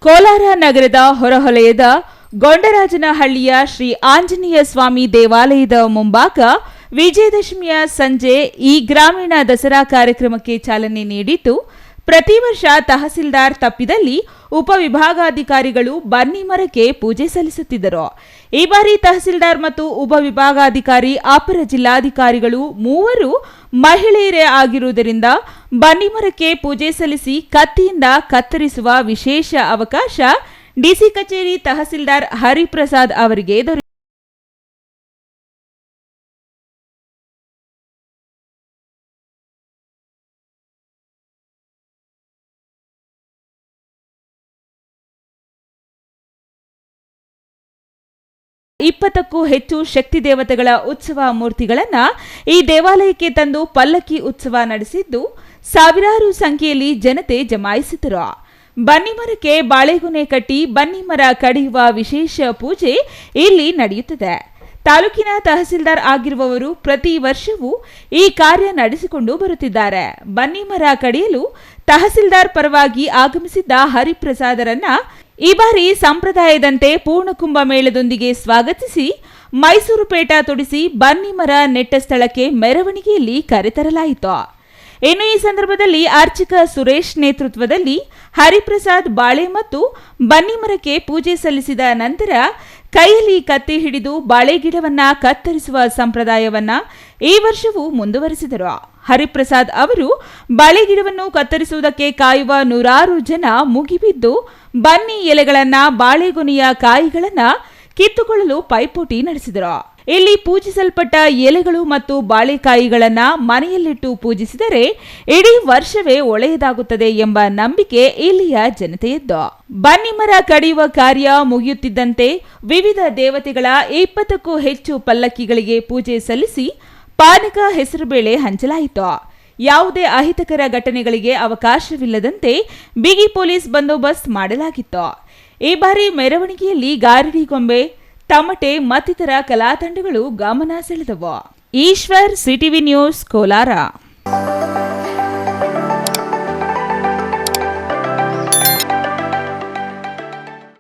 ಕೋಲಾರ ನಗರದ ಹೊರವಲಯದ ಗೊಂಡರಾಜನಹಳ್ಳಿಯ ಶ್ರೀ ಆಂಜನೇಯ ಸ್ವಾಮಿ ದೇವಾಲಯದ ಮುಂಭಾಗ ವಿಜಯದಶಮಿಯ ಸಂಜೆ ಈ ಗ್ರಾಮೀಣ ದಸರಾ ಕಾರ್ಯಕ್ರಮಕ್ಕೆ ಚಾಲನೆ ನೀಡಿದ್ದು, ಪ್ರತಿ ವರ್ಷ ತಹಸೀಲ್ದಾರ್ ತಪ್ಪಿದಲ್ಲಿ ಉಪವಿಭಾಗಾಧಿಕಾರಿಗಳು ಬನ್ನಿ ಮರಕ್ಕೆ ಪೂಜೆ ಸಲ್ಲಿಸುತ್ತಿದ್ದರು. ಈ ಬಾರಿ ತಹಸೀಲ್ದಾರ್ ಮತ್ತು ಉಪವಿಭಾಗಾಧಿಕಾರಿ ಅಪರ ಜಿಲ್ಲಾಧಿಕಾರಿಗಳು ಮೂವರು ಮಹಿಳೆಯರೇ ಆಗಿರುವುದರಿಂದ ಬನ್ನಿ ಮರಕ್ಕೆ ಪೂಜೆ ಸಲ್ಲಿಸಿ ಕತ್ತಿಯಿಂದ ಕತ್ತರಿಸುವ ವಿಶೇಷ ಅವಕಾಶ ಡಿಸಿ ಕಚೇರಿ ತಹಸೀಲ್ದಾರ್ ಹರಿಪ್ರಸಾದ್ ಅವರಿಗೆ ದೊರೆಯಿತು. ಇಪ್ಪತ್ತಕ್ಕೂ ಹೆಚ್ಚು ಶಕ್ತಿ ದೇವತೆಗಳ ಉತ್ಸವ ಮೂರ್ತಿಗಳನ್ನು ಈ ದೇವಾಲಯಕ್ಕೆ ತಂದು ಪಲ್ಲಕ್ಕಿ ಉತ್ಸವ ನಡೆಸಿದ್ದು, ಸಾವಿರಾರು ಸಂಖ್ಯೆಯಲ್ಲಿ ಜನತೆ ಜಮಾಯಿಸಿದರು. ಬನ್ನಿ ಮರಕ್ಕೆ ಬಾಳೆಗೊನೆ ಕಟ್ಟಿ ಬನ್ನಿ ಮರ ಕಡಿಯುವ ವಿಶೇಷ ಪೂಜೆ ಇಲ್ಲಿ ನಡೆಯುತ್ತದೆ. ತಾಲೂಕಿನ ತಹಸೀಲ್ದಾರ್ ಆಗಿರುವವರು ಪ್ರತಿ ವರ್ಷವೂ ಈ ಕಾರ್ಯ ನಡೆಸಿಕೊಂಡು ಬರುತ್ತಿದ್ದಾರೆ. ಬನ್ನಿ ಮರ ಕಡಿಯಲು ತಹಸೀಲ್ದಾರ್ ಪರವಾಗಿ ಆಗಮಿಸಿದ್ದ ಹರಿಪ್ರಸಾದರನ್ನ ಈ ಬಾರಿ ಸಂಪ್ರದಾಯದಂತೆ ಪೂರ್ಣಕುಂಭ ಮೇಳದೊಂದಿಗೆ ಸ್ವಾಗತಿಸಿ ಮೈಸೂರು ಪೇಟ ತೊಡಿಸಿ ಬನ್ನಿ ಮರ ನೆಟ್ಟ ಸ್ಥಳಕ್ಕೆ ಮೆರವಣಿಗೆಯಲ್ಲಿ ಕರೆತರಲಾಯಿತು. ಇನ್ನು ಈ ಸಂದರ್ಭದಲ್ಲಿ ಅರ್ಚಕ ಸುರೇಶ್ ನೇತೃತ್ವದಲ್ಲಿ ಹರಿಪ್ರಸಾದ್ ಬಾಳೆ ಮತ್ತು ಬನ್ನಿ ಮರಕ್ಕೆ ಪೂಜೆ ಸಲ್ಲಿಸಿದ ನಂತರ ಕೈಯಲ್ಲಿ ಕತ್ತಿ ಹಿಡಿದು ಬಾಳೆ ಗಿಡವನ್ನ ಕತ್ತರಿಸುವ ಸಂಪ್ರದಾಯವನ್ನ ಈ ವರ್ಷವೂ ಮುಂದುವರೆಸಿದರು. ಹರಿಪ್ರಸಾದ್ ಅವರು ಬಾಳೆ ಗಿಡವನ್ನು ಕತ್ತರಿಸುವುದಕ್ಕೆ ಕಾಯುವ ನೂರಾರು ಜನ ಮುಗಿಬಿದ್ದು ಬನ್ನಿ ಎಲೆಗಳನ್ನ ಬಾಳೆಗೊನೆಯ ಕಾಯಿಗಳನ್ನ ಕಿತ್ತುಕೊಳ್ಳಲು ಪೈಪೋಟಿ ನಡೆಸಿದರು. ಇಲ್ಲಿ ಪೂಜಿಸಲ್ಪಟ್ಟ ಎಲೆಗಳು ಮತ್ತು ಬಾಳೆಕಾಯಿಗಳನ್ನ ಮನೆಯಲ್ಲಿಟ್ಟು ಪೂಜಿಸಿದರೆ ಇಡೀ ವರ್ಷವೇ ಒಳ್ಳೆಯದಾಗುತ್ತದೆ ಎಂಬ ನಂಬಿಕೆ ಇಲ್ಲಿಯ ಜನತೆಯದ್ದು. ಬನ್ನಿ ಮರ ಕಡಿಯುವ ಕಾರ್ಯ ಮುಗಿಯುತ್ತಿದ್ದಂತೆ ವಿವಿಧ ದೇವತೆಗಳ 20ಕ್ಕೂ ಹೆಚ್ಚು ಪಲ್ಲಕ್ಕಿಗಳಿಗೆ ಪೂಜೆ ಸಲ್ಲಿಸಿ ಪಾನಕ ಹೆಸರುಬೇಳೆ ಹಂಚಲಾಯಿತು. ಯಾವುದೇ ಅಹಿತಕರ ಘಟನೆಗಳಿಗೆ ಅವಕಾಶವಿಲ್ಲದಂತೆ ಬಿಗಿ ಪೊಲೀಸ್ ಬಂದೋಬಸ್ತ್ ಮಾಡಲಾಗಿತ್ತು. ಈ ಬಾರಿ ಮೆರವಣಿಗೆಯಲ್ಲಿ ಗಾರಡಿ ಗೊಂಬೆ, ತಮಟೆ ಮತ್ತಿತರ ಕಲಾ ತಂಡಗಳು ಗಮನ ಸೆಳೆದವು. Eshwar, CTV news, Kolar.